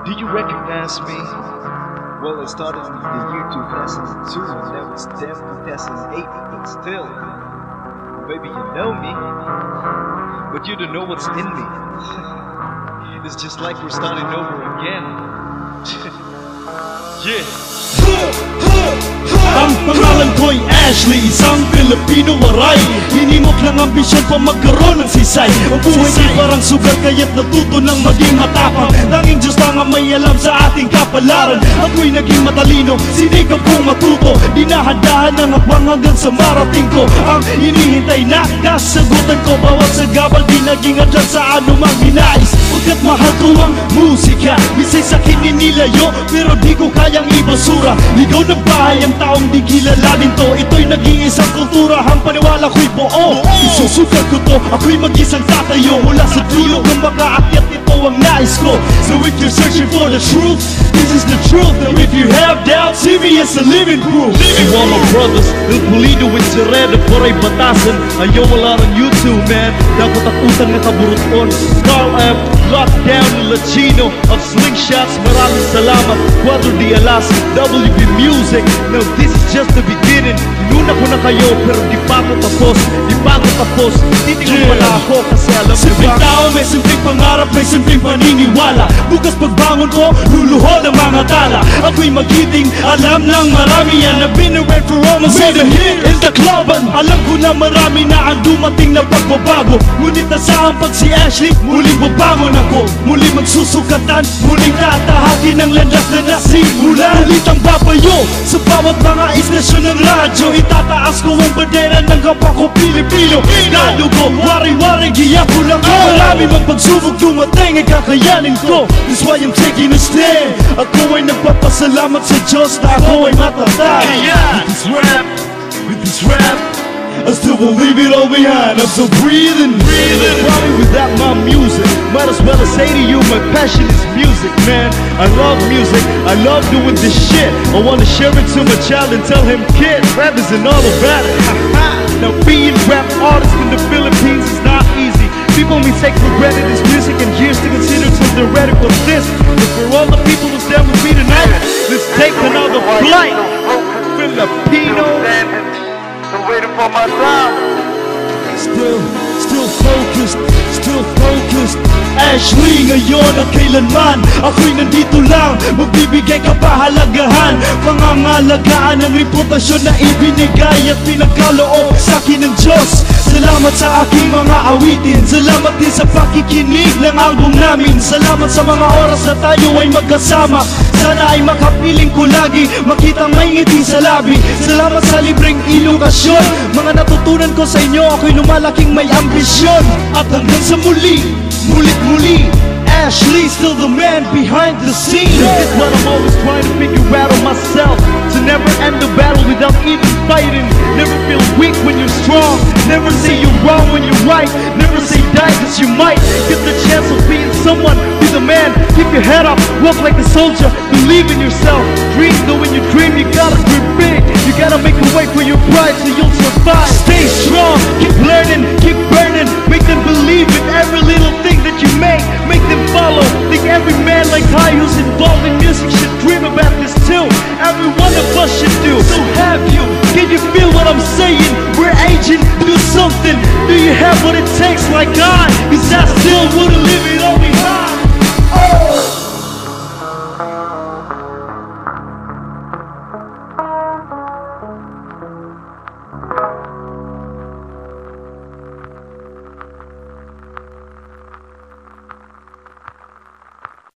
Do you recognize me? Well, it started in the year 2002 and now it's damn 2008, but still, maybe you know me, but you don't know what's in me. It's just like we're starting over again. Yeah. Ang pangalan ko'y Ashley, isang Pilipino waray. Hinimok lang ambisyon pa magkaroon ng sisay. Ang buhay di parang sugar kaya't natuto ng maging matapang. Tanging Diyos lang ang may alam sa ating kapalaran. Ako'y naging matalino, sinikap kong matuto. Dinahadahan ng hakbang hanggang sa marating ko. Ang hinihintay na kasagutan ko. Bawat sa gabal di naging adlan sa anumang hinais. Pagkat mahal ko ang musika, isa'y sakin ninilayo, pero di ko kayang ibasura. Ligaw ng bahay ang taong di kilala din to. Ito'y nag-iisang kultura, ang paniwala ko'y buo. Isusukat ko to, ako'y mag-isang tatayo. Mula sa dulo kung makaakyat, ito ang nais ko. So if you're searching for the truth, this is the truth. And if you have doubts, see me as a living proof. To all my brothers, El Pulido with Waray Batazan. Ayaw wala ng YouTube, man. Dapat at utang na kaburuton. Carl F. Lockdown Latino of Slingshots. Maraming salamat. Cuadro de Alas, WB Music. Now this is just the beginning. Inuna ko na kayo pero di pa ako tapos. Di pa ako tapos. Titignan pala ako kasi alam ko simpleng tao, may simpleng pangarap, may simpleng paniniwala. Bukas pagbangon ko, luluhod ang mga tala. Ako'y magiting, alam ng marami yan. I've been around for almost 7 years in the club. Alam ko na marami na ang dumating na pagbabago. Ngunit nasaan pag si Ashley, muling babangon ako. Muling magsusukatan, muling tatahakin ang landas na nasimulan. Ulit ang babayo sa bawat mga istasyon ng radyo. Itataas ko ang bandera ng kapwa ko Pilipino. Lalo ko, wari-wari, giyak ko lang ko. Marami mang pagsubok dumating ay kakayanin ko. That's why I'm taking a stand. Ako ay nagpapasalamat sa Diyos na ako ay matatag. With this rap, I still won't leave it all behind. I'm still breathing. Probably without my music, might as well say to you, my passion is music, man. I love music, I love doing this shit. I wanna share it to my child and tell him, kid, rap isn't all about it. Now being rap artist in the Philippines is not easy. People may take for granted this music and years to consider to theoretical this. But for all the people who stand with me tonight, let's take another flight. Filipino. I'm waiting for my time. Still focused. Ashley, ngayon at kailanman ako'y nandito lang, magbibigay kapahalagahan. Pangangalagaan ang reputasyon na ibinigay at pinagkaloob sa akin ng Diyos. Salamat sa aking mga awitin, salamat din sa pakikinig ng album namin. Salamat sa mga oras na tayo ay magkasama. Sana ay makapiling ko lagi, makitang may ngiti sa labi. Salamat sa libreng edukasyon, mga natutunan ko sa inyo, ako'y lumalaking may ambisyon. At hanggang sa muli, mulit-muli, Ashley, still the man behind the scene. It's what I'm always trying to figure out on myself. To never end the battle without even fighting. Never feel weak when you're strong. Never say you're wrong when you're right. Never say die cause you might get the chance of being someone. Be the man, keep your head up, walk like a soldier. Believe in yourself, dream, though when you dream you gotta dream big. You gotta make a way for your pride so you'll survive. Stay strong, keep learning, keep burning. Make them believe in every little thing that you make. Make them follow. Think every man like I who's involved in music should dream about this too. Every one of us should do. So have you? Can you feel what I'm saying? We're aging, do something. Do you have what it takes like I? Cause I still wouldn't live it